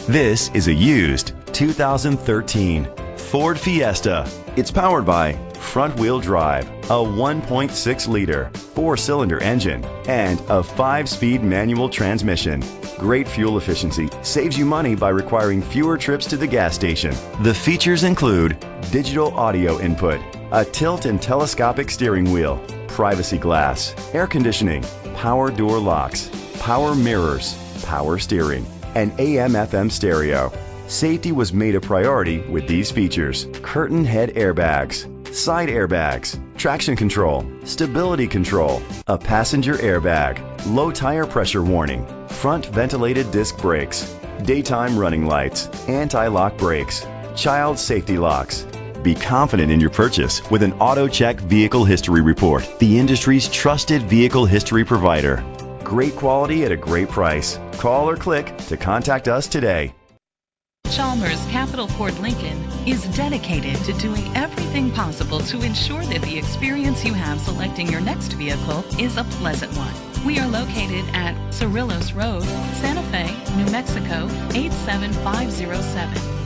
This is a used 2013 Ford Fiesta. It's powered by front-wheel drive, a 1.6-liter four-cylinder engine, and a 5-speed manual transmission. Great fuel efficiency saves you money by requiring fewer trips to the gas station. The features include digital audio input, a tilt and telescopic steering wheel, privacy glass, air conditioning, power door locks, power mirrors, power steering, and AM/FM stereo. Safety was made a priority with these features: curtain head airbags, side airbags, traction control, stability control, a passenger airbag, low tire pressure warning, front ventilated disc brakes, daytime running lights, anti-lock brakes, child safety locks. Be confident in your purchase with an AutoCheck Vehicle History Report, the industry's trusted vehicle history provider. Great quality at a great price. Call or click to contact us today. Chalmers Capital Ford Lincoln is dedicated to doing everything possible to ensure that the experience you have selecting your next vehicle is a pleasant one. We are located at Cerrillos Road, Santa Fe, New Mexico 87507.